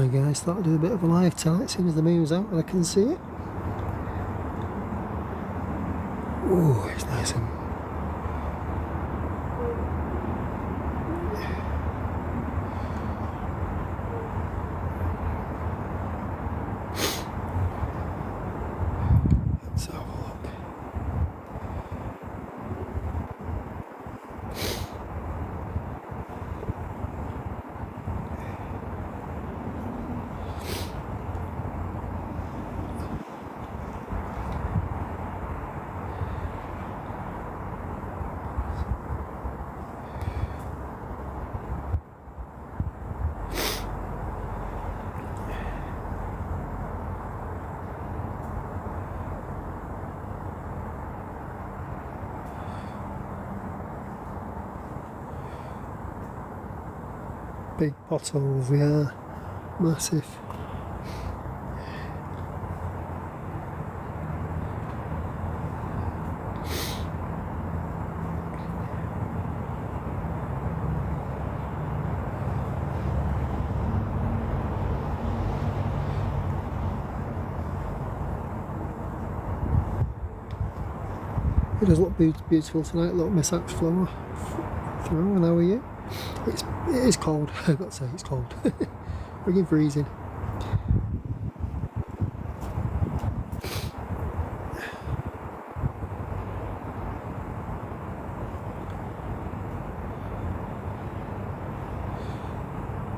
Hi guys, thought I'd do a bit of a live tonight, seeing as the moon's out and I can see it. Oh, it's nice and... Let's have a look. Big potholes, yeah, massive. It does look beautiful tonight, little Miss Axe flower through, and how are you? It is cold, I've got to say, it's cold. Friggin' freezing.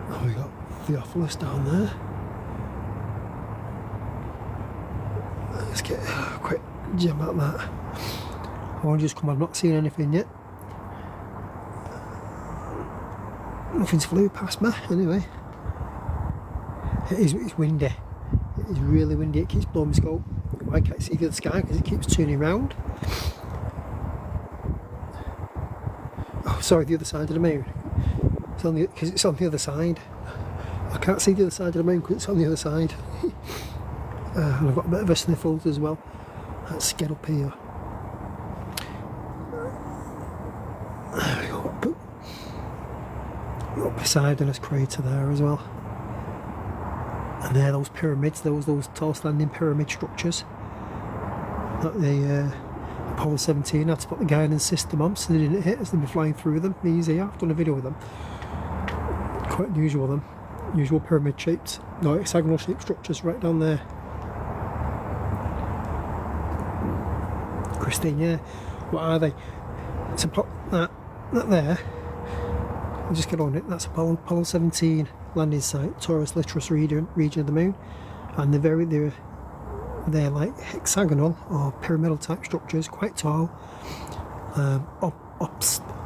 Oh, we got Theophilus down there. Let's get a quick jam at that. I want to just come, I've not seen anything yet. Nothing's flew past me anyway. It's windy. It is really windy. It keeps blowing my scope. I can't see the sky because it keeps turning round. Oh, sorry, the other side of the moon. It's on the, because it's on the other side. I can't see the other side of the moon because it's on the other side. And I've got a bit of a sniffles as well. Let's get up here. There we go. Up beside us crater there as well. And there, those pyramids, those tall standing pyramid structures that the Apollo 17 had to put the guidance system on so they didn't hit as they'd be flying through them. Easy, I've done a video with them. Quite unusual, them. Usual pyramid shaped, no, hexagonal shaped structures right down there. Christine, yeah. What are they? It's that there. I'll just get on it. That's Apollo 17 landing site, Taurus Littoris region of the moon, and they're like hexagonal or pyramidal type structures, quite tall,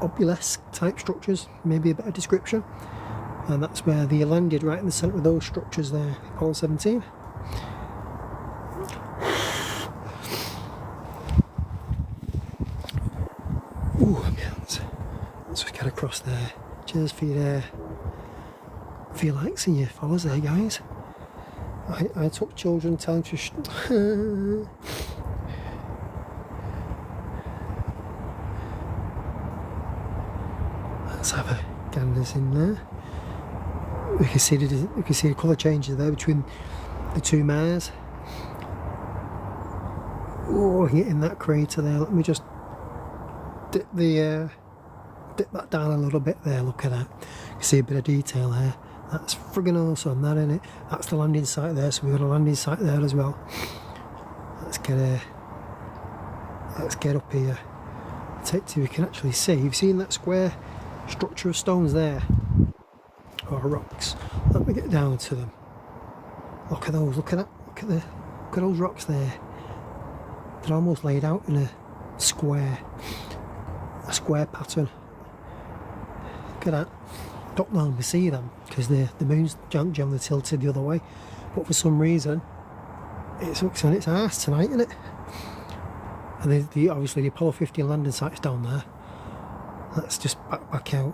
obelisk type structures, maybe a better description. And that's where they landed, right in the centre of those structures there, Apollo 17. Ooh, let's just get across there. Cheers for your likes and your follows there, guys. I took children time to let's have a ganders in there. We can see the colour changes there between the two mares. Oh, in that crater there. Let me just dip that down a little bit there. Look at that. You can see a bit of detail there. That's friggin' awesome, that, isn't it? That's the landing site there, so we've got a landing site there as well. Let's get up here. Take till we can actually see. You've seen that square structure of stones there, or rocks. Let me get down to them. Look at those. Look at that. Look at those rocks there. They're almost laid out in a square pattern. Look at that. Don't normally see them because the moon's generally tilted the other way, but for some reason it's looks on its arse tonight, isn't it? And obviously the Apollo 15 landing site's down there. Let's just back out.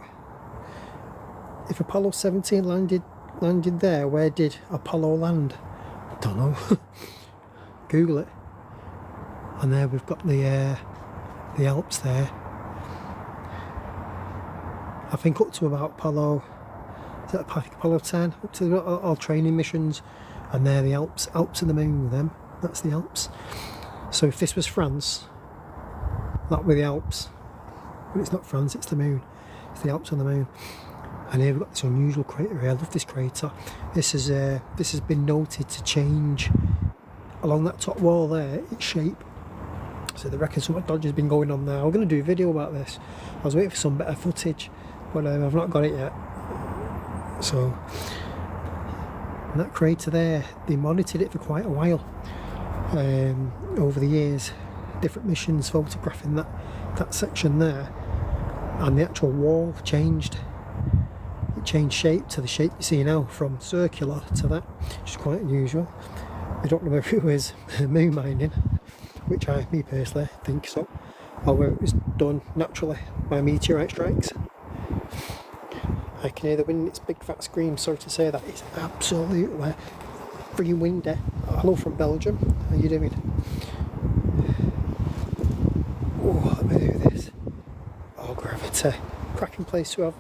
If Apollo 17 landed there, where did Apollo land? Don't know. Google it. And there we've got the Alps there. I think up to about Apollo is that Apollo 10, up to all training missions, and they're the Alps of the moon with them. That's the Alps. So if this was France, that would be the Alps, but it's not France, it's the moon. It's the Alps on the moon. And here we've got this unusual crater here. I love this crater. This has been noted to change along that top wall there, its shape. So they reckon something dodgy has been going on there. I'm going to do a video about this. I was waiting for some better footage, but I've not got it yet. So that crater there, they monitored it for quite a while over the years. Different missions photographing that section there, and the actual wall changed. It changed shape to the shape you see now, from circular to that, which is quite unusual. I don't know whether it was moon mining, which me personally think so, or whether it was done naturally by meteorite strikes. I can hear the wind, it's big fat scream, sorry to say that, it's absolutely frigging windy. Hello from Belgium, how are you doing? Oh, let me do this. Oh, gravity. Cracking place to have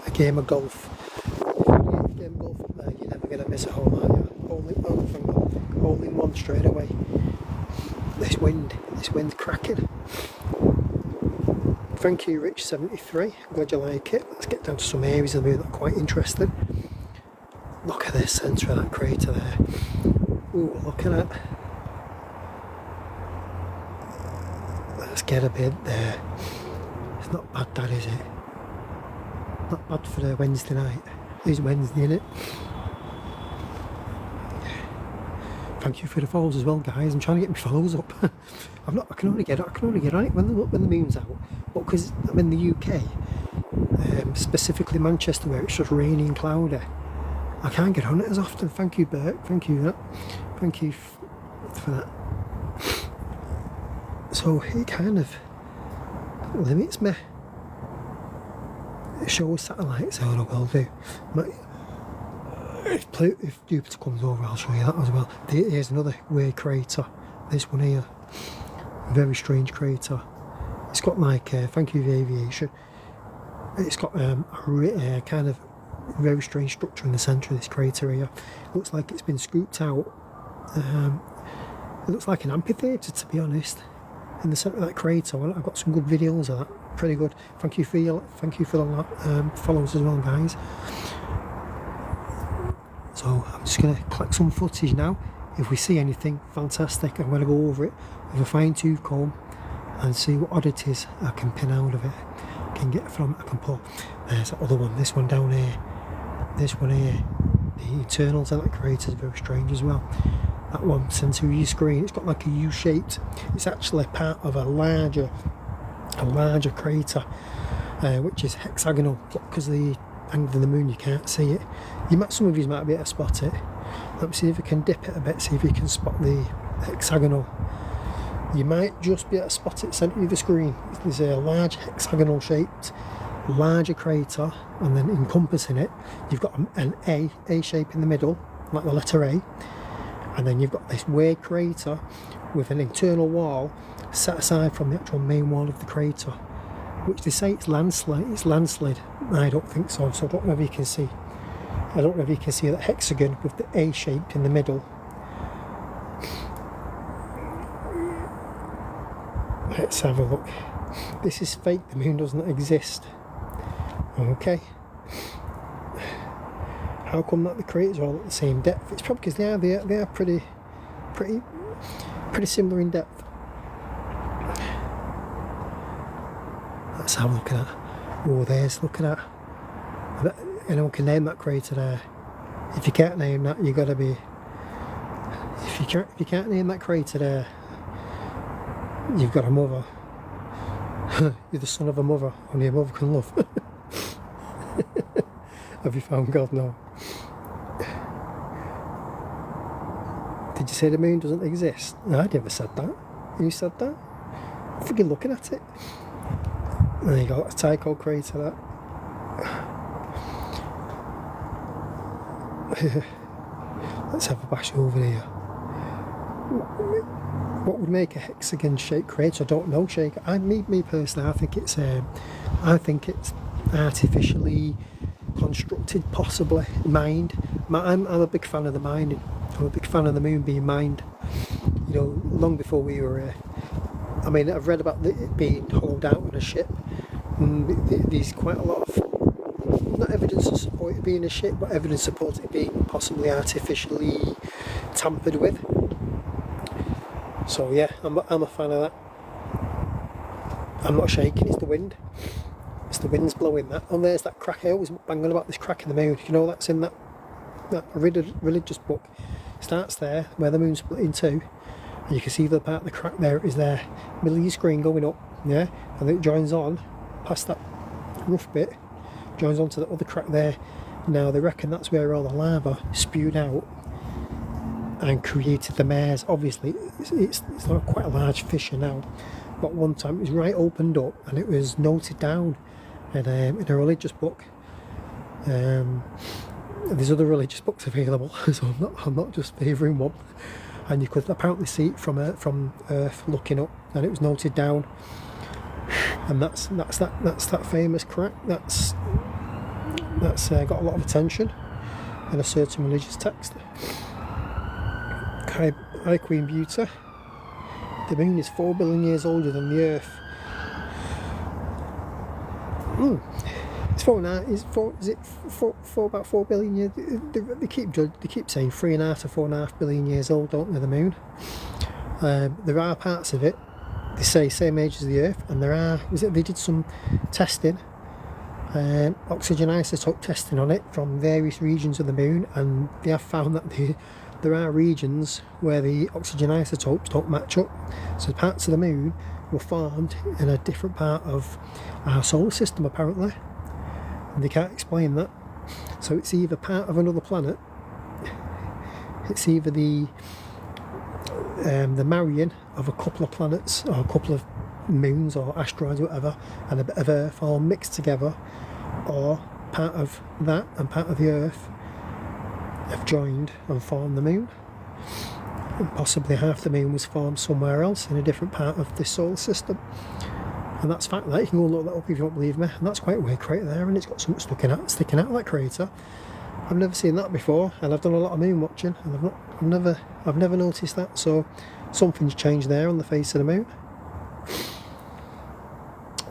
a game of golf. If you get a game of golf up there, you're never going to miss a hole, are you? Hole in one straight away. This wind's cracking. Thank you, Rich73. I'm glad you like it. Let's get down to some areas of the moon that are quite interesting. Look at the centre of that crater there. Ooh, look at that. Let's get a bit there. It's not bad, that is it? Not bad for a Wednesday night. It's Wednesday, isn't it? Thank you for the follows as well, guys. I'm trying to get my follows up. I can only get on it when the moon's out. But because I'm in the UK, specifically Manchester, where it's just rainy and cloudy, I can't get on it as often. Thank you, Bert. Thank you for that. So it kind of limits me. It shows satellites how the world do. If Jupiter comes over, I'll show you that as well. Here's another weird crater. This one here, a very strange crater. It's got like thank you, aviation. It's got a kind of very strange structure in the centre of this crater here. It looks like it's been scooped out. It looks like an amphitheatre, to be honest. In the centre of that crater, well, I've got some good videos of that. Pretty good. Thank you for the follows as well, guys. So I'm just going to collect some footage now. If we see anything fantastic, I'm going to go over it with a fine-tooth comb and see what oddities I can pin out of it. I can pull. There's that other one, this one down here, this one here. The internals of that crater is very strange as well. That one sent to your screen. It's got like a U-shaped. It's actually part of a larger crater, which is hexagonal. Because of the angle of the moon, you can't see it. Some of you might be able to spot it. Let me see if I can dip it a bit. See if you can spot the hexagonal. You might just be able to spot it centre of the screen. There's a large hexagonal shaped, larger crater, and then encompassing it, you've got an A shape in the middle, like the letter A. And then you've got this weird crater with an internal wall set aside from the actual main wall of the crater, which they say it's landslide. I don't think so. So I don't know if you can see. I don't know if you can see that hexagon with the A shape in the middle. Let's have a look. This is fake. The moon doesn't exist. Okay. How come that the craters are all at the same depth? It's probably because they are pretty similar in depth. Let's have a look at that. Oh, look at that. I bet anyone can name that crater there. If you can't name that, you gotta be. If you can't name that crater there, you've got a mother. You're the son of a mother. Only a mother can love. Have you found God? No. Did you say the moon doesn't exist? No, I never said that. You said that? I'm freaking looking at it. There you go, a Tycho crater, that. Let's have a bash over here. What would make a hexagon-shaped crater? I don't know, Me personally, I think it's artificially constructed, possibly mined. I'm a big fan of the mining. I'm a big fan of the moon being mined. You know, long before we were. I mean, I've read about it being hollowed out on a ship. And there's quite a lot of, not evidence to support it being a ship, but evidence supports it being possibly artificially tampered with. So yeah, I'm a fan of that. I'm not shaking, it's the wind. It's the wind's blowing that. And there's that crack. I always bang on about this crack in the moon. You know, that's in that religious book. It starts there, where the moon's split in two. And you can see the part of the crack there is there. Middle of your screen going up, yeah? And then it joins on, past that rough bit, joins on to the other crack there. Now, they reckon that's where all the lava spewed out and created the mares. Obviously, it's not quite a large fissure now. But one time it was right opened up and it was noted down in a religious book. There's other religious books available, so I'm not just favouring one. And you could apparently see it from Earth looking up, and it was noted down. And that's that famous crack. That's got a lot of attention in a certain religious text. Hi Queen Beauty. The moon is 4 billion years older than the Earth. It's 4.5. Is it about 4 billion years? They keep saying 3.5 to 4.5 billion years old, don't they? The moon. There are parts of it they say same age as the Earth, and they did some testing, oxygen isotope testing on it from various regions of the moon, and they have found that there are regions where the oxygen isotopes don't match up. So parts of the moon were formed in a different part of our solar system, apparently. And they can't explain that. So it's either part of another planet, it's either the marrying of a couple of planets or a couple of moons or asteroids or whatever, and a bit of Earth all mixed together, or part of that and part of the Earth have joined and formed the moon. And possibly half the moon was formed somewhere else in a different part of this solar system. And that's fact. That you can go and look that up if you don't believe me. And that's quite a weird crater there, and it's got something sticking out of that crater. I've never seen that before, and I've done a lot of moon watching, and I've never noticed that. So something's changed there on the face of the moon.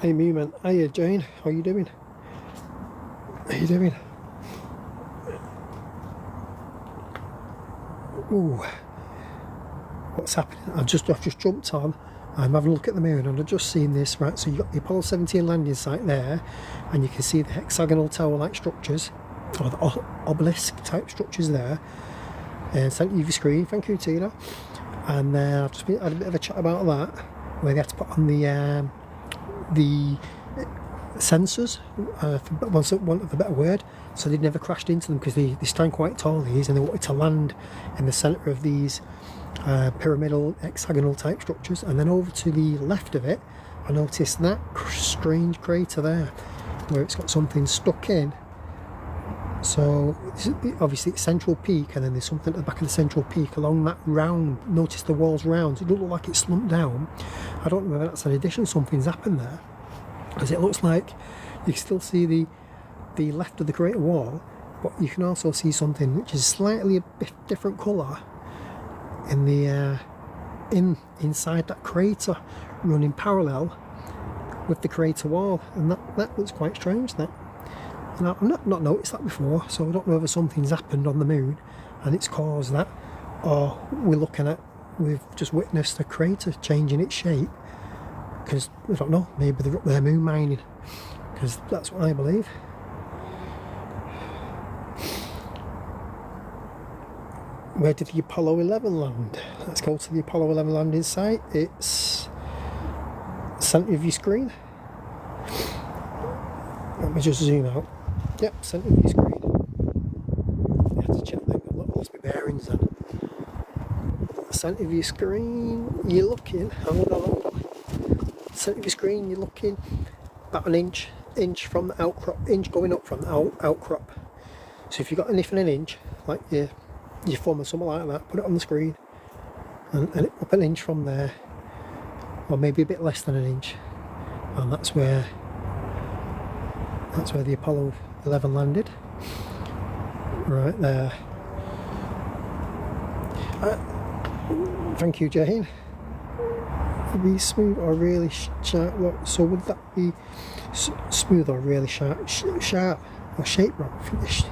Hey Moon, hiya Jane, how you doing? How you doing? Ooh, what's happening? I've just jumped on. I'm having a look at the moon, and I've just seen this. Right, so you got the Apollo 17 landing site there, and you can see the hexagonal tower-like structures, or the obelisk-type structures there. And sent you your screen. Thank you, Tina. And I've just had a bit of a chat about that, where they had to put on the sensors, for want of a better word, so they'd never crashed into them, because they stand quite tall, these, and they wanted to land in the centre of these pyramidal hexagonal type structures. And then over to the left of it, I noticed that strange crater there where it's got something stuck in. So obviously it's central peak, and then there's something at the back of the central peak along that round. Notice the wall's round, it doesn't look like it's slumped down. I don't know whether that's an addition, something's happened there, because it looks like you can still see the left of the crater wall, but you can also see something which is slightly a bit different colour in the inside that crater, running parallel with the crater wall, and that looks quite strange. That, and I've not noticed that before, so I don't know whether something's happened on the moon and it's caused that, or we've just witnessed the crater changing its shape, because I don't know, maybe they're up there moon mining, because that's what I believe. Where did the Apollo 11 land? Let's go to the Apollo 11 landing site. It's centre of your screen. Let me just zoom out. Yep, centre of your screen. You have to check that. I've lost my bearings then. Centre of your screen, you're looking. Hold on. Centre of your screen, you're looking about an inch from the outcrop, inch going up from the outcrop. So if you've got anything an inch, like your thumb or something like that, put it on the screen, and up an inch from there, or maybe a bit less than an inch, and that's where the Apollo 11 landed. Right there. Thank you, Jane. Be smooth or really sharp? Look, so would that be smooth or really sharp or shape wrong finish?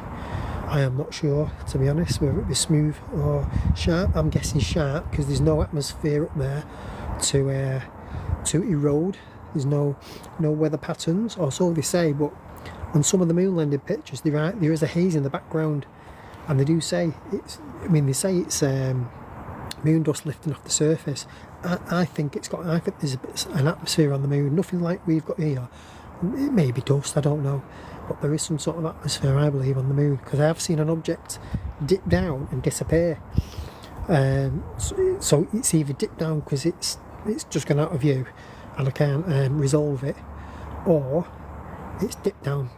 I am not sure, to be honest, whether it be smooth or sharp. I'm guessing sharp because there's no atmosphere up there to erode. There's no weather patterns, or so they say. But on some of the moon landing pictures, there is a haze in the background, and they do say it's. I mean, they say it's moon dust lifting off the surface. I think it's got. I think there's an atmosphere on the moon, nothing like we've got here. It may be dust, I don't know, but there is some sort of atmosphere, I believe, on the moon, because I have seen an object dip down and disappear. So it's either dipped down because it's just gone out of view and I can't resolve it, or it's dipped down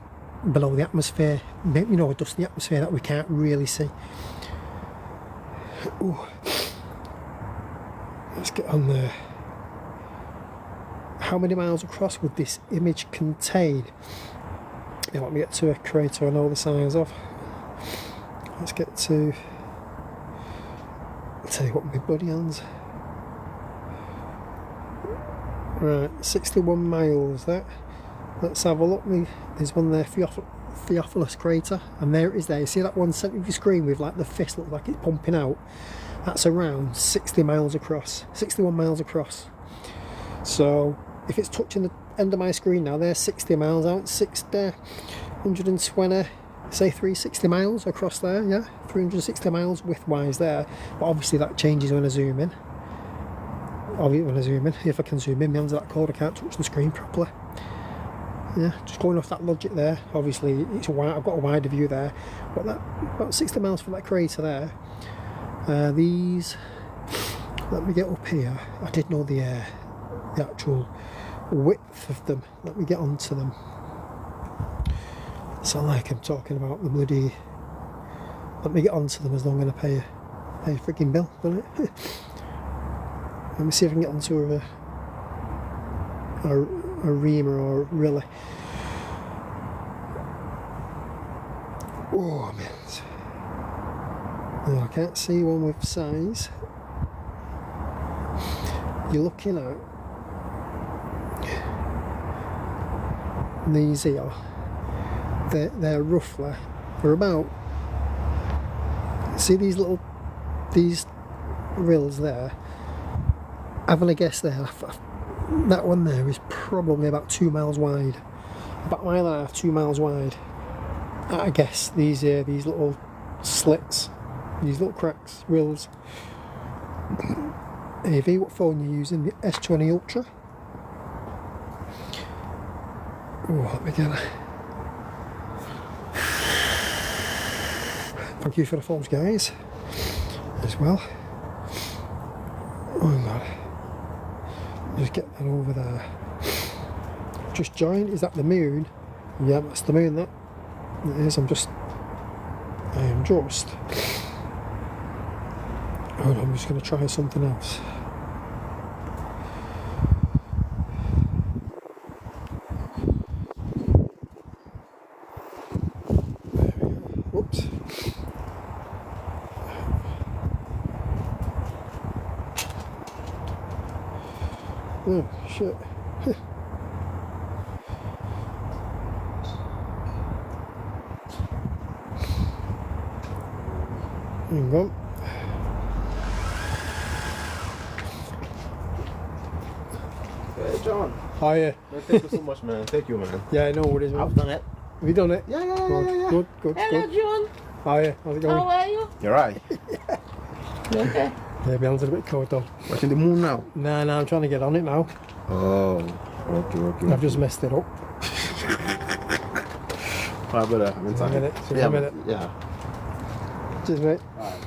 below the atmosphere, you know, a dusty atmosphere that we can't really see. Ooh. Let's get on there. How many miles across would this image contain? Now let me get to a crater I know the size of. Let's get to, I'll tell you what, my bloody hands. Right, 61 miles that. Let's have a look. There's one there, Theophilus crater, and there it is there. You see that one centre of your screen with like the fist look like it's pumping out? That's around 60 miles across, 61 miles across. So if it's touching the end of my screen now, there's 60 miles out, 120, say 360 miles across there, yeah, 360 miles width-wise there. But obviously that changes when I zoom in. If I can zoom in, my hands are that cold I can't touch the screen properly. Yeah, just going off that logic there. Obviously it's wide, I've got a wider view there, but that about 60 miles from that crater there. These, let me get up here. I did know the actual width of them. Let me get onto them. Sound like I'm talking about the bloody. Let me get onto them as long as I pay a freaking bill, doesn't it? Let me see if I can get onto a reamer or really. Oh man. No, I can't see one with size. You're looking at these here. They're roughly, they're about, see these rills there? Having a guess there, that one there is probably about 2 miles wide. About a mile and a half, 2 miles wide. I guess these little slits. These little cracks, rills. AV, what phone are you using? The S20 Ultra. Oh, let me get it. Thank you for the phones, guys, as well. Oh god. Just get that over there. Just joined. Is that the moon? Yeah, that's the moon. That it is. I am just. Hold on, I'm just going to try something else. There we go. Whoops. Oh, shit. Hang on. Hey John. Hiya. Man, thank you so much, man. Thank you, man. Yeah, I know what it is. I've done it. Have you done it? Yeah. Good. Hello, John. Hiya, how's it going? How are you? You're right. You okay? Yeah, my hands are a bit cold though. Watching the moon now. Nah, I'm trying to get on it now. Oh. Okay. I've just messed it up. Alright, brother. I'm inside. See you in a minute. Yeah. Cheers, mate. Alright.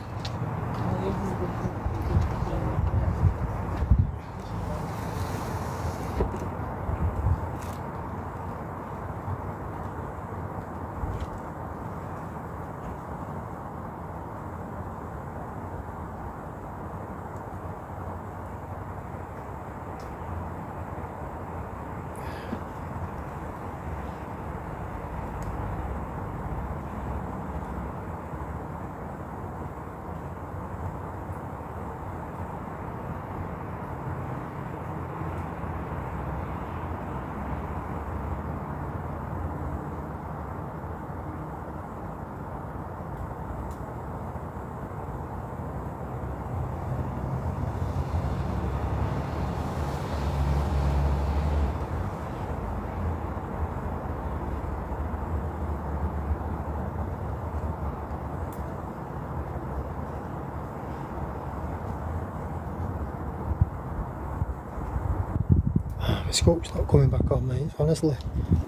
scope's not coming back on, mate, honestly.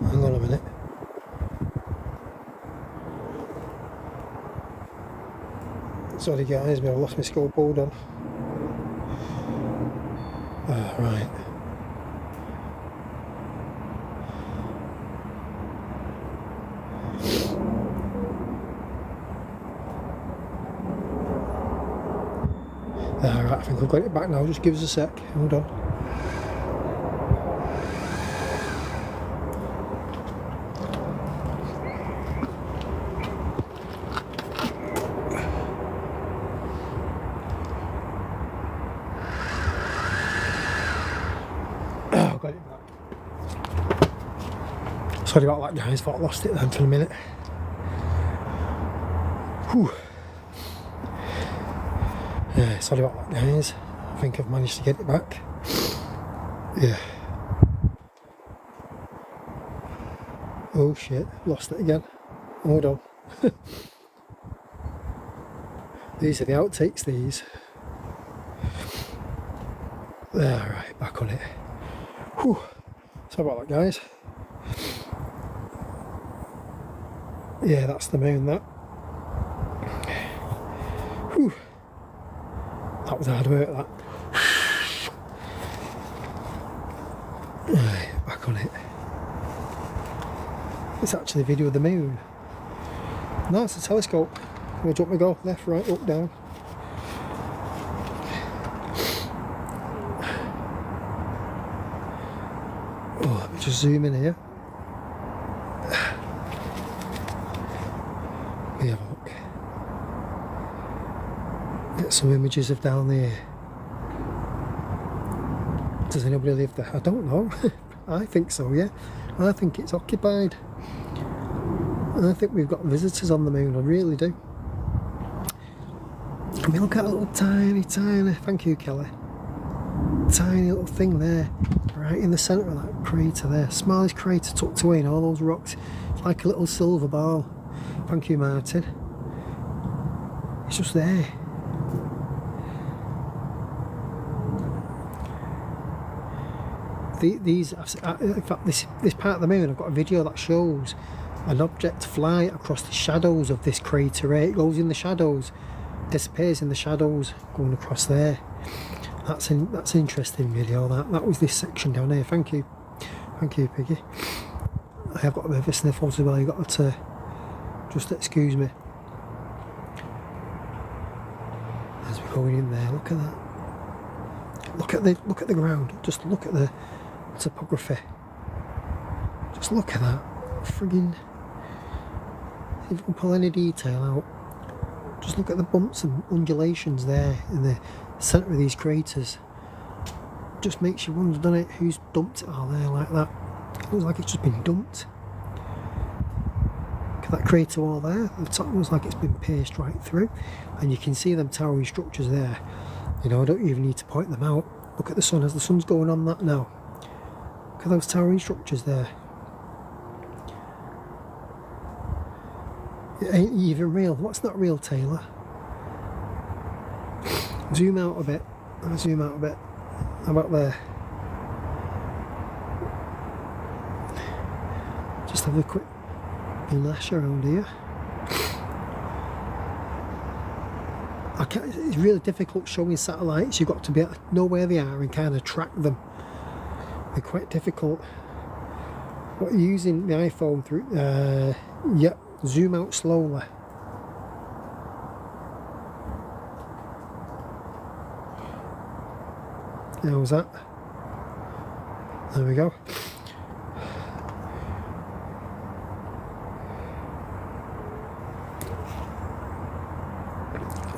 Hang on a minute. Sorry guys, but I've lost my scope, hold on. Right. Right, I think I've got it back now, just give us a sec, hold on. Oh, got it back. Sorry about that guys, thought I lost it then for a minute. Whew. Yeah, sorry about that guys. I think I've managed to get it back. Yeah. Oh shit, lost it again. Hold on. These are the outtakes, these. Alright, back on it. Whew. Sorry about that guys. Yeah, that's the moon, that. Whew. That was hard work, that. Right, back on it. It's actually a video of the moon. No, it's a telescope. Where do you want me to go? Left, right, up, down. Oh, let me just zoom in here. Let me have a look. Get some images of down there. Does anybody live there? I don't know. I think so, yeah. I think it's occupied. And I think we've got visitors on the moon, I really do. I mean, look at that little tiny, thank you Kelly, tiny little thing there, right in the centre of that crater there. Smallest crater tucked away in all those rocks. It's like a little silver ball. Thank you Martin. It's just there. These, in fact, this part of the moon, I've got a video that shows an object fly across the shadows of this crater. It goes in the shadows, disappears in the shadows, going across there. That's an interesting video. That was this section down here. Thank you Piggy. I have got a bit of a sniffle as well. You got to just excuse me as we're going in there. Look at that. Look at the ground. Just look at the topography. Just look at that. Friggin'. If you can pull any detail out, just look at the bumps and undulations there in the centre of these craters. Just makes you wonder, doesn't it, who's dumped it all there like that. It looks like it's just been dumped. Look at that crater wall there. The top looks like it's been pierced right through, and you can see them towering structures there. You know, I don't even need to point them out. Look at the sun, as the sun's going on that now. Look at those towering structures there. It ain't even real. What's not real, Taylor? Zoom out a bit. I'll zoom out a bit. How about there? Just have a quick lash around here. It's really difficult showing satellites. You've got to be able to know where they are and kind of track them. They're quite difficult. What are you using the iPhone through? Yep. Zoom out slowly. How's that? There we go.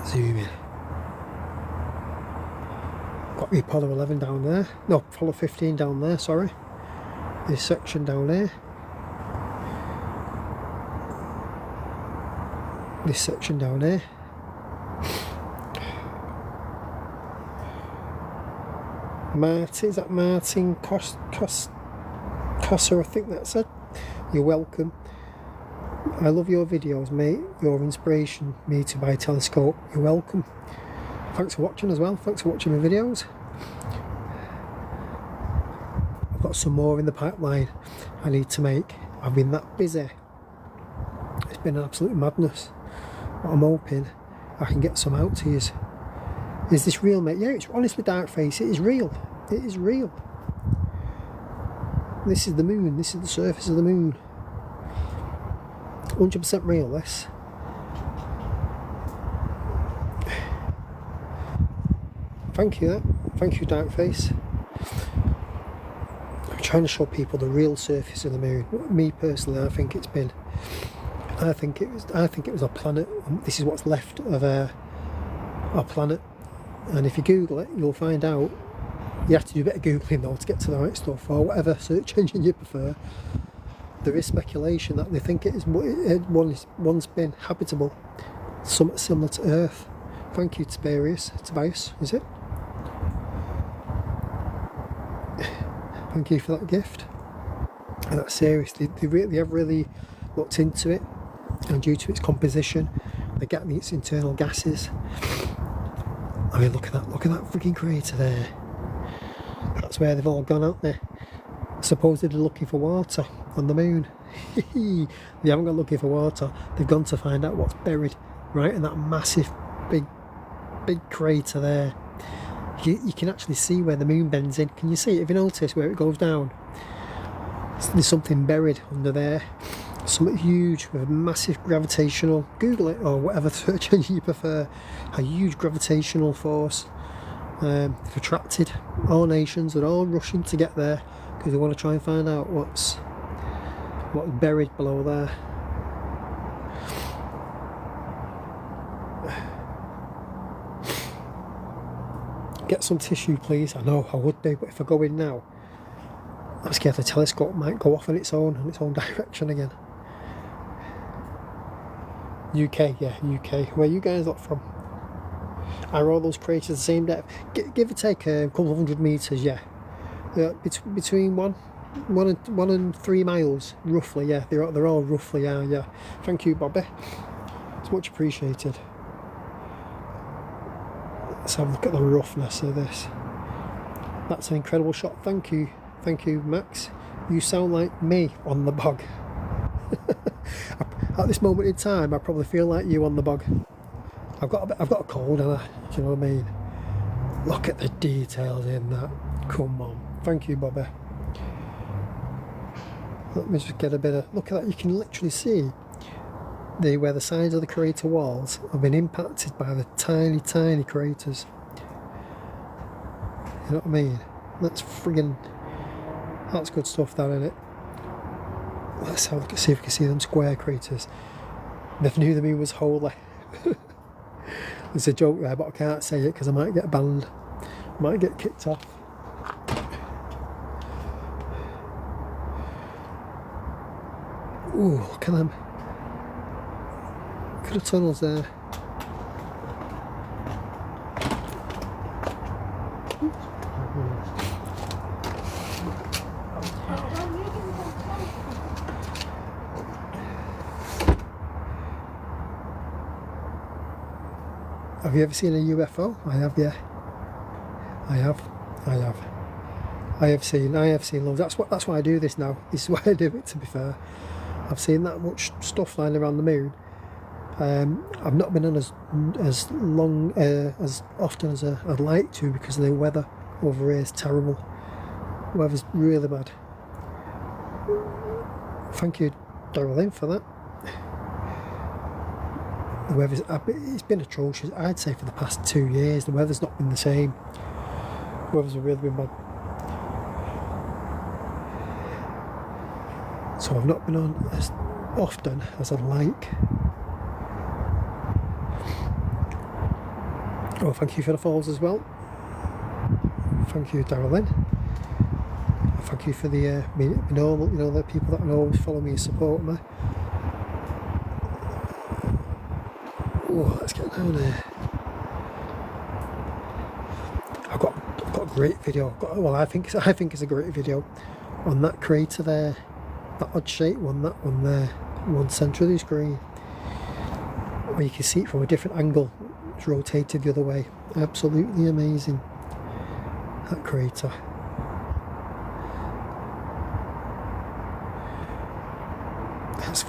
Zoom in. Got the Apollo 11 down there. No, Apollo 15 down there, sorry. This section down here. This section down here. Martin, is that Martin Cossa, I think that's it. You're welcome. I love your videos, mate. Your inspiration, me to buy a telescope. You're welcome. Thanks for watching as well. Thanks for watching my videos. got some more in the pipeline I need to make. I've been that busy. It's been an absolute madness. But I'm hoping I can get some out to you. Is this real, mate? Yeah, it's honestly Darkface. It is real. It is real. This is the moon. This is the surface of the moon. 100% real, this. Thank you, thank you, Darkface. I'm trying to show people the real surface of the moon. Me personally, I think it was a planet. This is what's left of our planet. And if you Google it, you'll find out. You have to do a bit of Googling though to get to the right stuff, or whatever search engine you prefer. There is speculation that they think it once been habitable, somewhat similar to Earth. Thank you, Tobias, is it? Thank you for that gift. And that's seriously, they have really looked into it, and due to its composition, they get its internal gases. I mean, look at that freaking crater there. That's where they've all gone out there. Supposedly looking for water on the moon. They haven't gone looking for water. They've gone to find out what's buried right in that massive, big crater there. You can actually see where the moon bends in. Can you see it? Have you noticed where it goes down? There's something buried under there. Something huge with a massive gravitational, Google it or whatever search engine you prefer, a huge gravitational force. They've attracted all nations and all rushing to get there because they want to try and find out what's buried below there. Get some tissue, please. I know I would do, but if I go in now, I'm scared the telescope might go off on its own direction again. UK, yeah, UK. Where you guys lot from? Are all those craters the same depth? Give or take a couple of 100 metres, yeah. Between one and 3 miles, roughly, yeah. They're all roughly, yeah. Thank you, Bobby. It's much appreciated. Let's have a look at the roughness of this. That's an incredible shot. Thank you, Max. You sound like me on the bog. At this moment in time, I probably feel like you on the bog. I've got a cold, and do you know what I mean? Look at the details in that. Come on. Thank you, Bobby. Let me just get a bit of look at that. You can literally see where the sides of the crater walls have been impacted by the tiny craters. You know what I mean? That's good stuff, that, isn't it? Let's have a look, see if we can see them square craters. Never knew the moon was holy. There's a joke there, but I can't say it because I might get banned. Might get kicked off. Ooh, look at them. Look at the tunnels there. Have you ever seen a UFO? I have, yeah. I have seen loads. That's why I do this now. This is why I do it, to be fair. I've seen that much stuff flying around the moon. I've not been on as long as often as I'd like to because the weather over here is terrible. The weather's really bad. Thank you, Darylyn, for that. The weather's it's been atrocious. I'd say for the past 2 years the weather's not been the same. The weather's really been bad. So I've not been on as often as I'd like. Oh, thank you for the follows as well. Thank you, Darylyn. Thank you for the normal, the people that always follow me and support me. Oh, let's get down there. I've got a great video. I think it's a great video on that crater there, that odd shaped one, that one there, one centre of the screen, where you can see it from a different angle. It's rotated the other way. Absolutely amazing. That crater.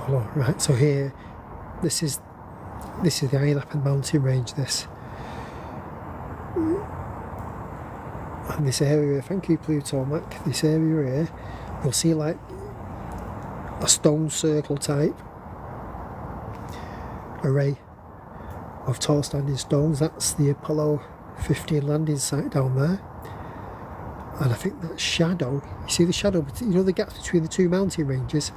Apollo. Right, so here, this is the Eynappen mountain range, this. And this area, thank you Pluto Mac, this area here, you'll see like a stone circle type array of tall standing stones. That's the Apollo 15 landing site down there. And I think that shadow, you see the shadow, you know the gaps between the two mountain ranges?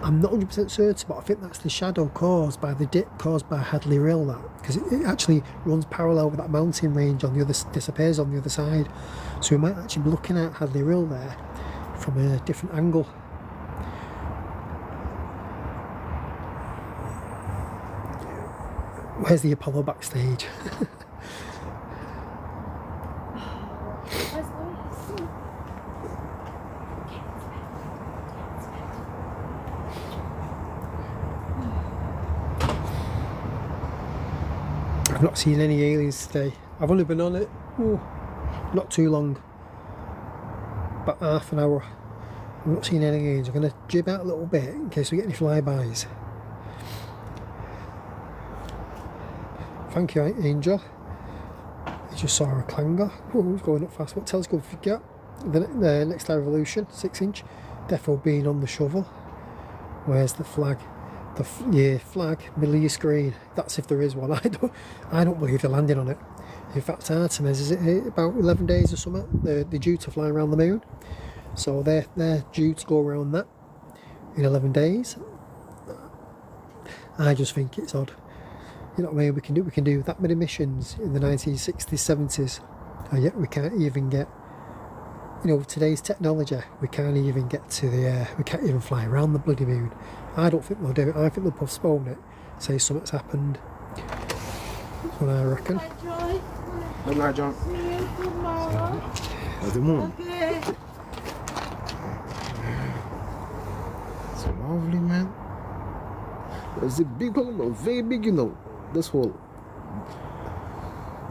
I'm not 100% certain, but I think that's the shadow caused by the dip caused by Hadley Rill, that, because it actually runs parallel with that mountain range on the other, disappears on the other side. So we might actually be looking at Hadley Rill there from a different angle. Where's the Apollo backstage? I've not seen any aliens today. I've only been on it, not too long, about half an hour. I've not seen any aliens. I'm going to jib out a little bit in case we get any flybys. Thank you, Angel. I just saw a clanger. Oh, it's going up fast. What telescope have you got? The Next Revolution, 6-inch. Defo being on the shovel. Where's the flag? The flag, middle of your screen. That's if there is one. I don't believe they're landing on it. In fact, Artemis, is it about 11 days or something? They're due to fly around the moon. So they're due to go around that in 11 days. I just think it's odd. You know what I mean? We can do that many missions in the 1960s, 70s, and yet we can't even get, you know, with today's technology, we can't even get to the, we can't even fly around the bloody moon. I don't think they'll do it. I think they'll postpone it, say something's happened. That's what I reckon. Hi, Joy. Good night, John. See you tomorrow. How's the moon? Okay. It's lovely, man. It's a big one, very big, you know. This hole.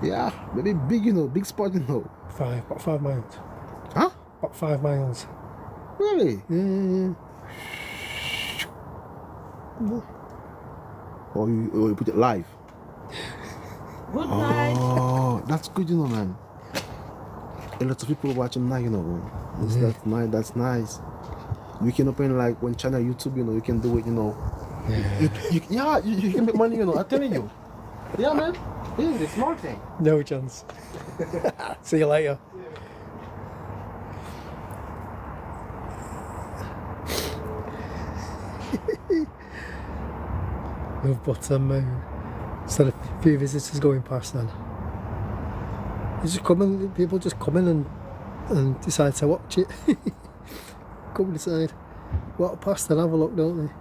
Yeah, very big, you know, big spot, you know. About 5 miles. Huh? About 5 miles. Really? Yeah. Or you put it live? Good night. Oh, that's good, you know, man. A lot of people watching now, you know. That's nice. That's nice. You can open like one channel YouTube, you know. You can do it, you know. You can make money, you know. I'm telling you. Yeah, man. This is a smart thing. No chance. See you later. Love bottom. Instead of a few visitors going past then. You just come in, people just come in and decide to watch it. Come and decide. Walk past and have a look, don't they?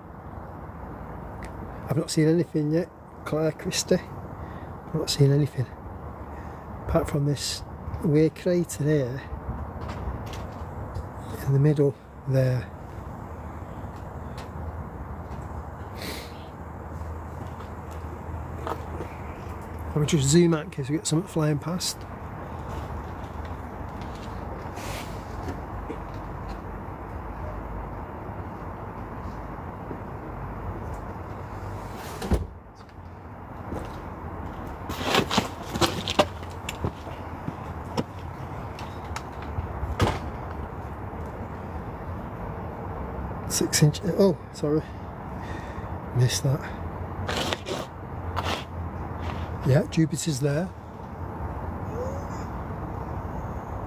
I've not seen anything yet. Claire Christie. I've not seen anything. Apart from this weird crater here. In the middle there. I'll just zoom out in case we get something flying past. Six-inch. Oh, sorry. Missed that. Yeah, Jupiter's there.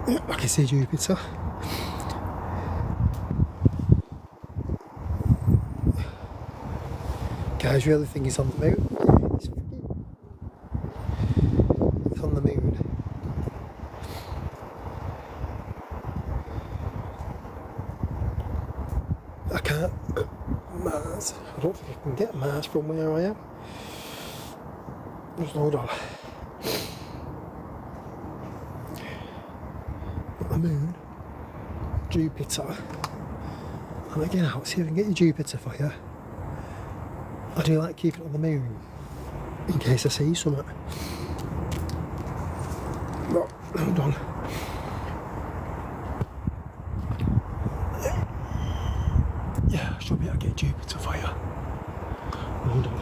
Yeah, I can see Jupiter. Guys really think it's on the moon. It's on the moon. I can't. Mars. I don't think I can get Mars from where I am. There's no dollar. The moon, Jupiter. I'm gonna get out, see if I can get you Jupiter for you. I do like keeping it on the moon in case I see something. Oh, hold on. Yeah, I should be able to get of Jupiter for you. Hold on.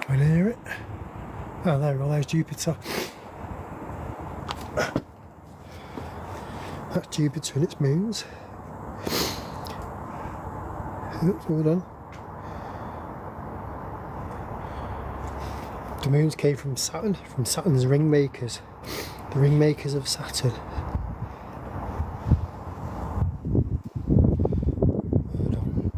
Can we hear it? Oh, there we go, there's Jupiter. That's Jupiter and its moons. Oops, hold on. The moons came from Saturn's ring makers. The ring makers of Saturn. Hold on.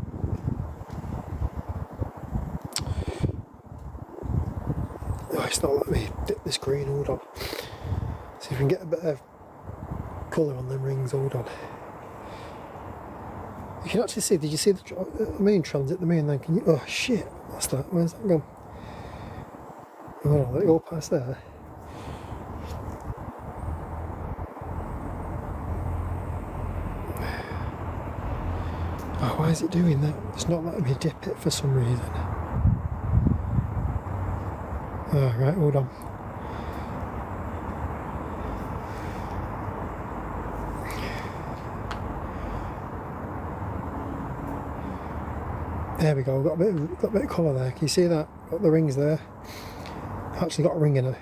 Oh, it's not letting me dip the screen, hold on. See if we can get a bit of colour on them rings, hold on. You can actually see, did you see the moon transit the moon then? Can you, oh shit, what's that? Where's that gone? Hold on, let it go past there. Oh, why is it doing that? It's not letting me dip it for some reason. Oh, right, hold on. There we go, got a bit of colour there. Can you see that? Got the rings there. Actually got a ring in a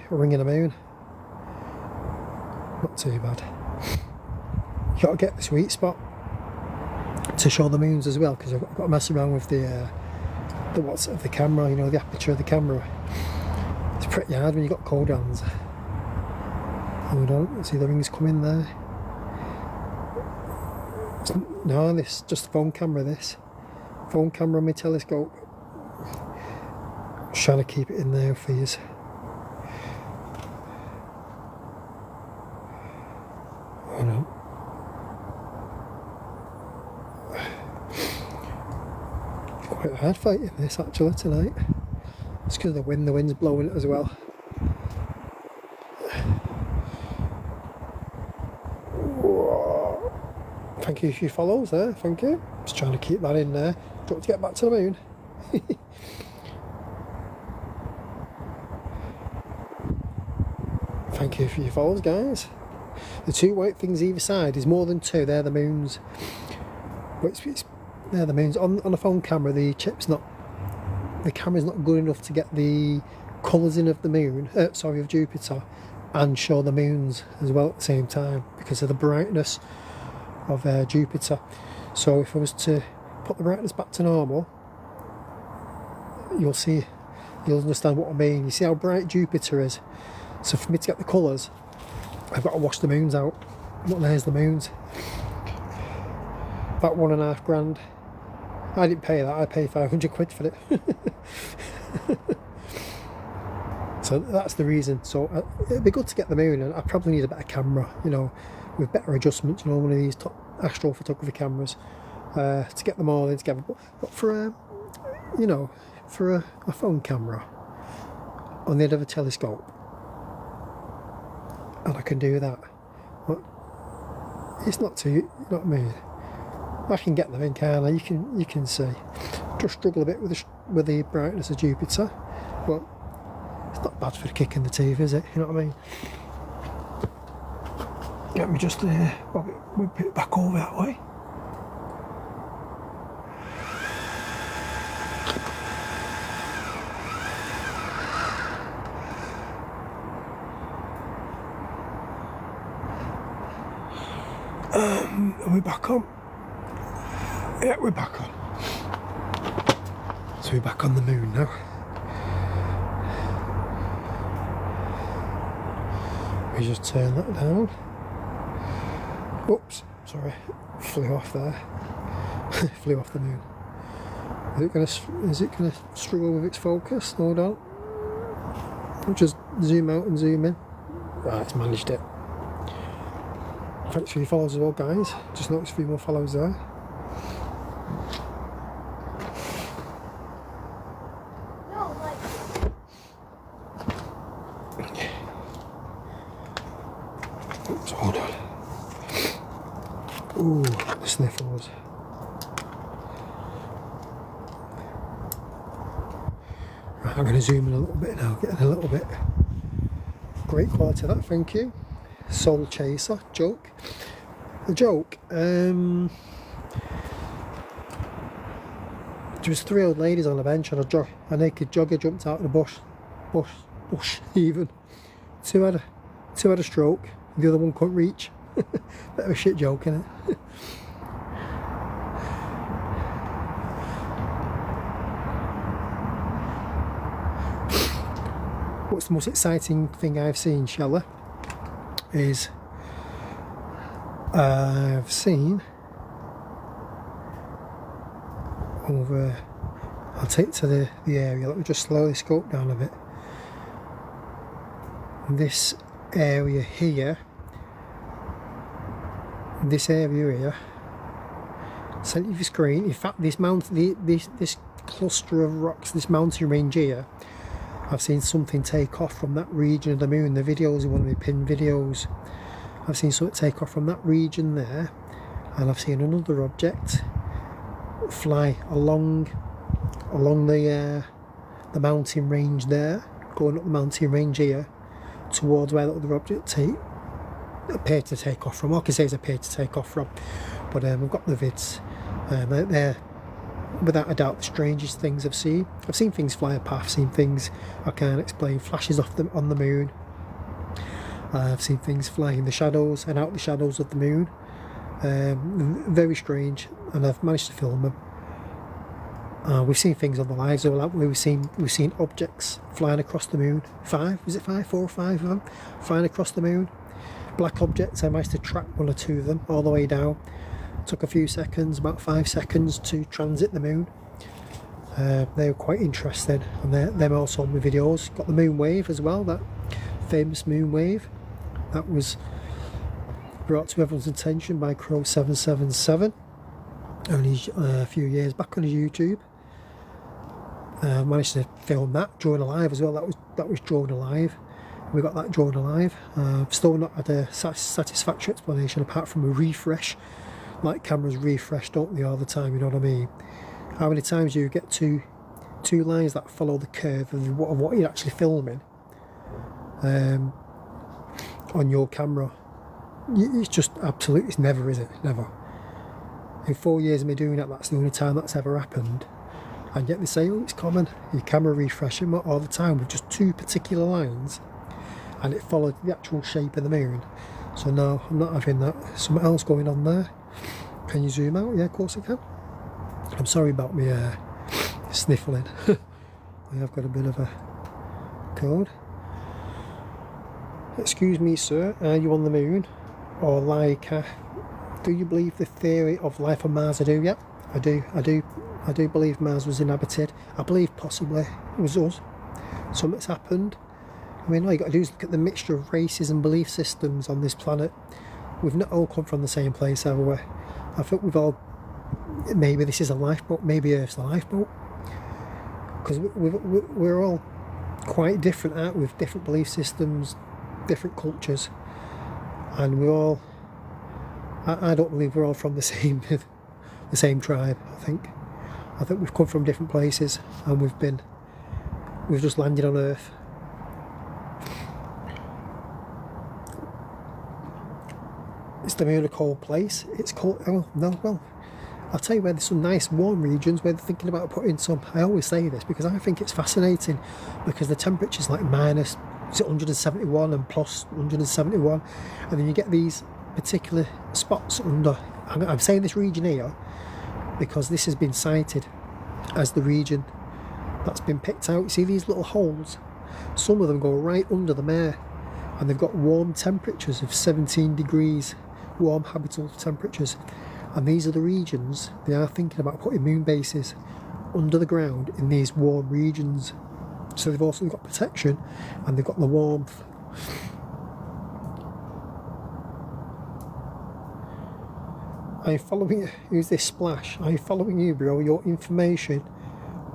moon. Not too bad. You got to get the sweet spot to show the moons as well, because I've got to mess around with the what's of the camera, you know, the aperture of the camera. It's pretty hard when you've got cold hands. Hold on, see the rings come in there. No, this just a phone camera, this. Phone camera on my telescope. Just trying to keep it in there for you. I know. Quite hard fighting this actually tonight. It's because of the wind's blowing it as well. Thank you for your follows there, thank you. Just trying to keep that in there. Do you want to get back to the moon? Thank you for your follows, guys. The two white things either side is more than two, they're the moons. But they're the moons. On a phone camera, the camera's not good enough to get the colours in of the moon, of Jupiter, and show the moons as well at the same time because of the brightness of Jupiter. So if I was to put the brightness back to normal, you'll understand what I mean. You see how bright Jupiter is. So for me to get the colours, I've got to wash the moons out. Look, there's the moons. About £1.5 grand. I didn't pay that, I paid 500 quid for it. So that's the reason. So it'd be good to get the moon, and I probably need a better camera, you know, with better adjustments, you know, one of these top astrophotography cameras, to get them all in together. But for you know, for a phone camera on the end of a telescope, and I can do that, but it's not too, you know what I mean? I can get them in, can't I? You can see. Just struggle a bit with the brightness of Jupiter, but it's not bad for the kick in the teeth, is it? You know what I mean? Let me just whip it back over that way. Are we back on? Yeah, we're back on. So we're back on the moon now. We just turn that down. Oops, sorry, flew off there. Flew off the moon. Is it gonna struggle with its focus? Hold on. I'll just zoom out and zoom in. Right, it's managed it. Thanks for your follows as well, guys. Just noticed a few more follows there. Oops, hold on. Ooh, the sniffles. I'm going to zoom in a little bit now, getting a little bit. Great quality of that, thank you. Soul Chaser, joke. The joke, there was 3 old ladies on a bench and a naked jogger jumped out of the bush even. Two had a stroke, the other one couldn't reach. Bit of a shit joke, innit? What's the most exciting thing I've seen, Shella, is I've seen over, I'll take to the area, let me just slow the scope down a bit. This area here, centre of your screen, in fact this this cluster of rocks, this mountain range here, I've seen something take off from that region of the moon. The videos are one of my pinned videos. I've seen something take off from that region there, and I've seen another object fly along the mountain range there, going up the mountain range here towards where the other object appeared to take off from. All I can say is appeared to take off from, but we've got the vids. They're without a doubt the strangest things I've seen. I've seen things fly apart, I've seen things I can't explain, flashes on the moon. I've seen things fly in the shadows and out the shadows of the moon. Very strange, and I've managed to film them. We've seen things on the lives of, we've seen objects flying across the moon. 4 or 5 of them flying across the moon. Black objects. I managed to track 1 or 2 of them all the way down. Took a few seconds, about 5 seconds to transit the moon. They were quite interesting, and they're also on my videos. Got the moon wave as well, that famous moon wave that was brought to everyone's attention by Crow777 only a few years back on his YouTube. Managed to film that drone alive as well. That was drone alive. We got that drone alive. Still not had a satisfactory explanation apart from a refresh. Like cameras refresh, don't they, all the time, you know what I mean? How many times do you get two lines that follow the curve of what you're actually filming on your camera? It's just absolute, it's never, is it? Never. In 4 years of me doing that, that's the only time that's ever happened. And yet they say, oh, it's common, your camera refreshing all the time with just 2 particular lines, and it followed the actual shape of the moon. So no, I'm not having that. Something else going on there. Can you zoom out? Yeah, of course I can. I'm sorry about me sniffling. I have got a bit of a cold. Excuse me, sir, are you on the moon? Or like, do you believe the theory of life on Mars? I do, yeah. I do believe Mars was inhabited. I believe possibly it was us. Something's happened. I mean, all you got to do is look at the mixture of races and belief systems on this planet. We've not all come from the same place, have we? I think we've all, maybe this is a lifeboat, maybe Earth's a lifeboat. Because we're all quite different, aren't we? With different belief systems, different cultures. And we're all, I don't believe we're all from the same tribe, I think we've come from different places, and we've just landed on Earth. Is the moon a cold place? It's cold. Oh no, well, I'll tell you where there's some nice warm regions where they're thinking about putting some. I always say this because I think it's fascinating, because the temperature's like minus 171 and plus 171, and then you get these particular spots under. I'm saying this region here because this has been cited as the region that's been picked out. You see these little holes? Some of them go right under the mare, and they've got warm temperatures of 17 degrees, warm habitable temperatures. And these are the regions they are thinking about putting moon bases under the ground in these warm regions. So they've also got protection, and they've got the warmth. I'm following you. Who's this Splash? I'm following you, bro. Your information.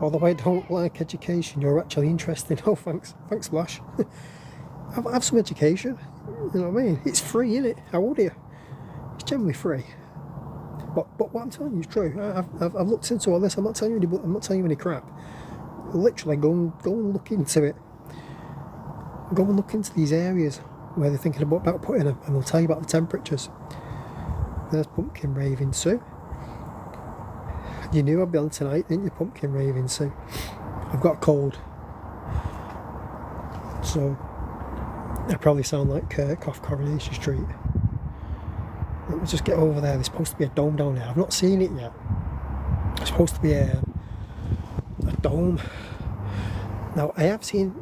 Although I don't like education, you're actually interesting. Oh, thanks, Splash. Have some education. You know what I mean? It's free, isn't it? How old are you? It's generally free. But what I'm telling you is true. I've looked into all this. I'm not telling you any crap. literally go and look into it. Go and look into these areas where they're thinking about putting them, and they'll tell you about the temperatures. There's Pumpkin Raving Sue. You knew I'd be on tonight, didn't you, Pumpkin Raving Sue? I've got a cold, so I probably sound like Kirk off Coronation Street. Let me just get over there. There's supposed to be a dome down there. I've not seen it yet. There's supposed to be a dome. Now I have seen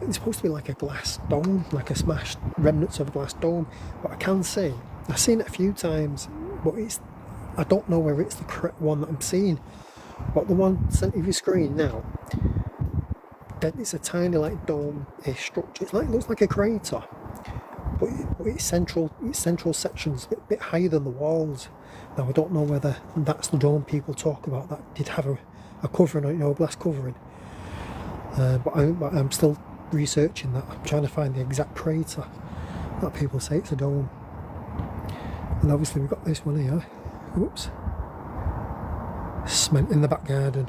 it's supposed to be like a glass dome, like a smashed remnants of a glass dome. But I can say I've seen it a few times, but I don't know whether it's the correct one that I'm seeing. But the one sent of your screen now, it's a tiny like dome-ish structure. It looks like a crater, but its central section's a bit higher than the walls. Now I don't know whether that's the dome people talk about that did have a covering, a glass covering. But I'm still researching that. I'm trying to find the exact crater that people say it's a dome. And obviously we've got this one here. Whoops. Cement in the back garden,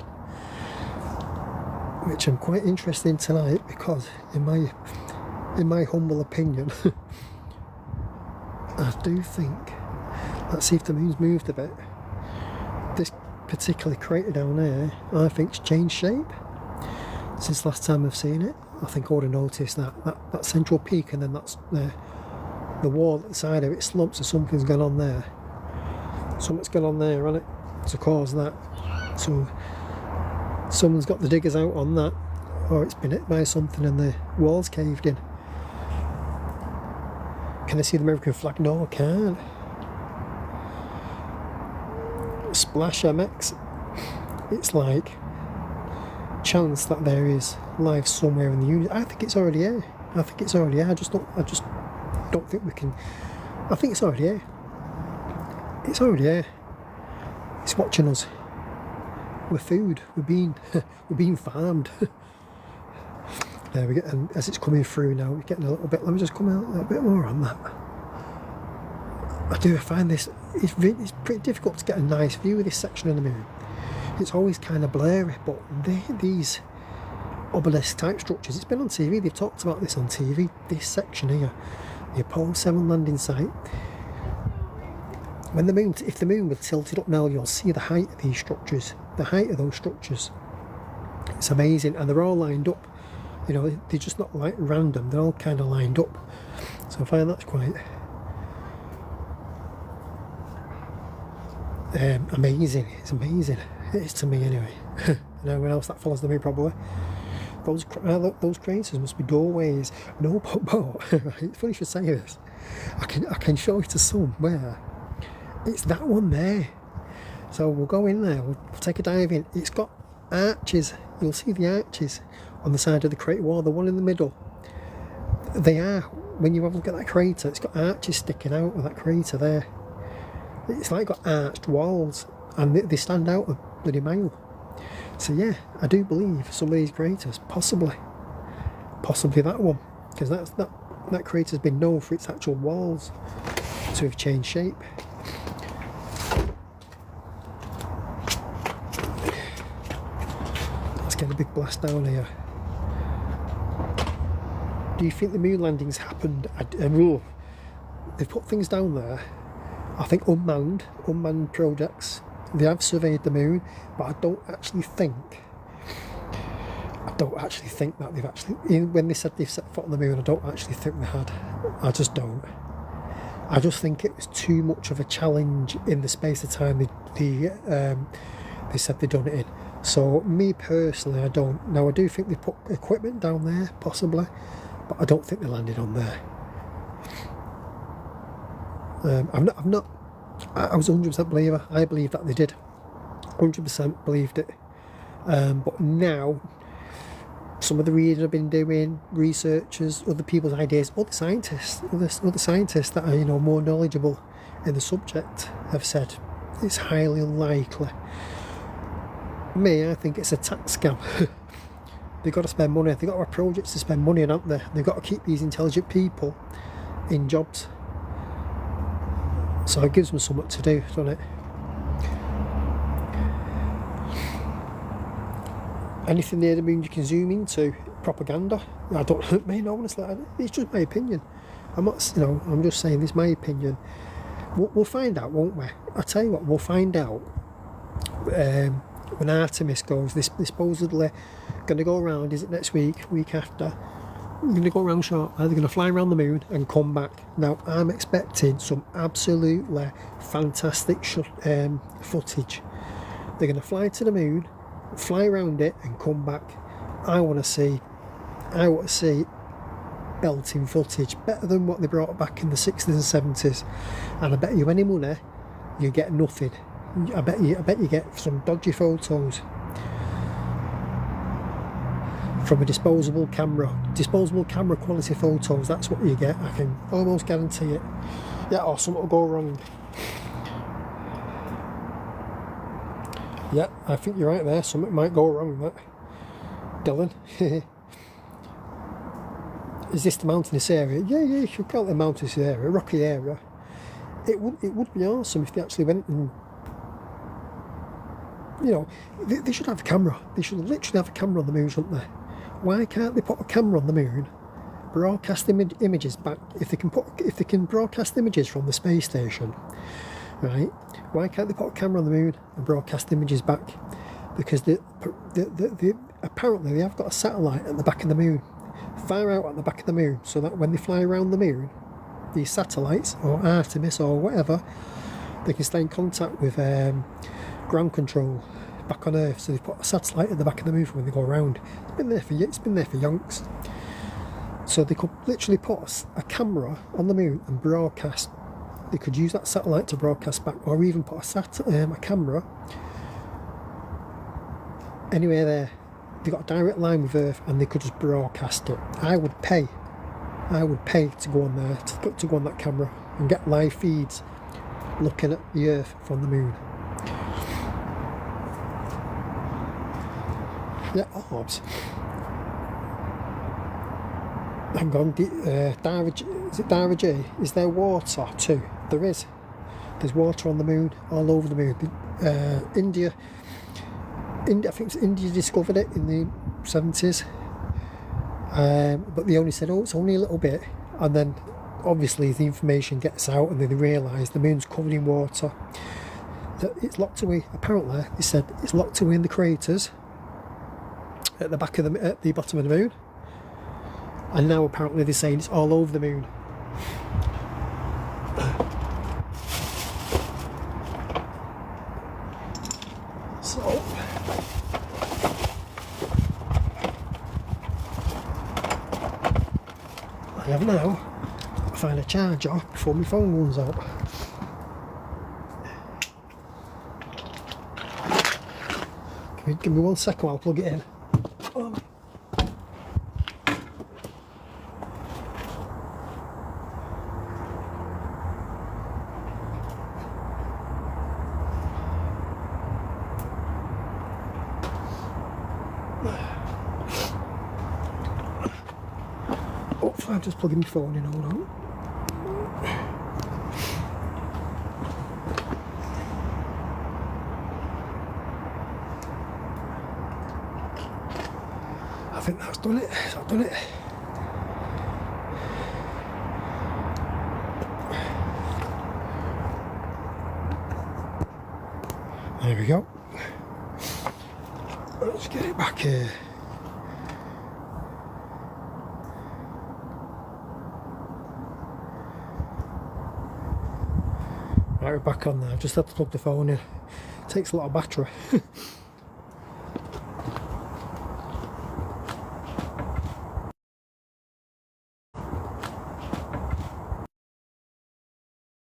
which I'm quite interested in tonight because, in my humble opinion, I do think. Let's see if the moon's moved a bit. This particular crater down there, I think, it's changed shape since last time I've seen it. I think I would have noticed that central peak, and then that's the wall at the side of it slumps, so something's gone on there. Something's gone on there, hasn't it, to cause that. So someone's got the diggers out on that, or it's been hit by something and the walls caved in. Can I see the American flag? No, I can't. Splash MX. It's like chance that there is life somewhere in the universe. I think it's already here. I just don't think we can. I think it's already here. It's already here. It's watching us. We're food. We're being farmed. There we go. And as it's coming through now, we're getting a little bit. Let me just come out a little bit more on that. I find this. It's pretty difficult to get a nice view of this section of the moon. It's always kind of blurry, but these obelisk type structures. It's been on TV. They've talked about this on TV. This section here, the Apollo 7 landing site. If the moon was tilted up now, you'll see the height of these structures. The height of those structures. It's amazing, and they're all lined up. They're just not like random. They're all kind of lined up. So I find that's quite amazing. It's amazing. It is to me anyway. And everyone else that follows me probably. Those craters must be doorways. No, but it's funny you should say this. I can show you to somewhere. It's that one there. So we'll go in there. We'll take a dive in. It's got arches. You'll see the arches on the side of the crater wall. The one in the middle. They are. When you have a look at that crater, it's got arches sticking out of that crater there. It's like got arched walls, and they stand out a bloody mile. So yeah, I do believe some of these craters, possibly that one, because that crater's been known for its actual walls to have changed shape. Let's get a big blast down here. Do you think the moon landings happened? They've put things down there. I think unmanned projects. They have surveyed the moon, but I don't actually think that they've actually. When they said they've set foot on the moon, I don't actually think they had. I just don't. I just think it was too much of a challenge in the space of time they said they'd done it in. So me personally, I don't. Now I do think they put equipment down there, possibly, but I don't think they landed on there. I was 100% believer. I believe that they did. 100% believed it. But now, some of the reading I've been doing, researchers, other people's ideas, other scientists that are more knowledgeable in the subject have said it's highly unlikely. Me, I think it's a tax scam. They've got to spend money. They've got to have projects to spend money on, haven't they? They've got to keep these intelligent people in jobs. So it gives them something to do, doesn't it? anything near the moon you can zoom into, propaganda. I don't mean honestly, it's just my opinion. I'm not, I'm just saying this is my opinion. We'll find out, won't we? I tell you what, we'll find out when Artemis goes. This supposedly going to go around. Is it next week after? We're going to go around shortly. They're going to fly around the moon and come back. Now I'm expecting some absolutely fantastic footage. They're going to fly to the moon, fly around it, and come back. I want to see belting footage, better than what they brought back in the 60s and 70s. And I bet you any money, you get nothing. I bet you get some dodgy photos from a disposable camera quality photos. That's what you get. I can almost guarantee it. Yeah, or something will go wrong. Yeah, I think you're right there. Something might go wrong. That Dylan. Is this the mountainous area? Yeah, you should call it a mountainous area, rocky area. It would be awesome if they actually went and, they should have a camera. They should literally have a camera on the moon, shouldn't they? Why can't they put a camera on the moon, broadcast images back? If they can broadcast images from the space station, right? Why can't they put a camera on the moon and broadcast images back? Because apparently they have got a satellite at the back of the moon, far out at the back of the moon, so that when they fly around the moon, these satellites or Artemis or whatever, they can stay in contact with ground control back on Earth. So they put a satellite at the back of the moon for when they go around. It's been there for yonks. So they could literally put a camera on the moon and broadcast. They could use that satellite to broadcast back, or even put a camera anywhere there. They got a direct line with Earth, and they could just broadcast it. I would pay to go on there, to go on that camera and get live feeds looking at the Earth from the moon. Yeah, orbs. Hang on, is it Dara J? Is there water too? There is. There's water on the moon, all over the moon. India, I think India discovered it in the 70s. But they only said, it's only a little bit. And then, obviously, the information gets out and then they realise the moon's covered in water. That it's locked away. Apparently, they said it's locked away in the craters at the back of at the bottom of the moon. And now apparently they're saying it's all over the moon. So I have now to find a charger before my phone runs out. Give me 1 second while I plug it in. I'm just plugging my phone in, hold on. I think that's done it. I've done it. There we go. Let's get it back here. Right, we're back on there. I've just had to plug the phone in. It takes a lot of battery.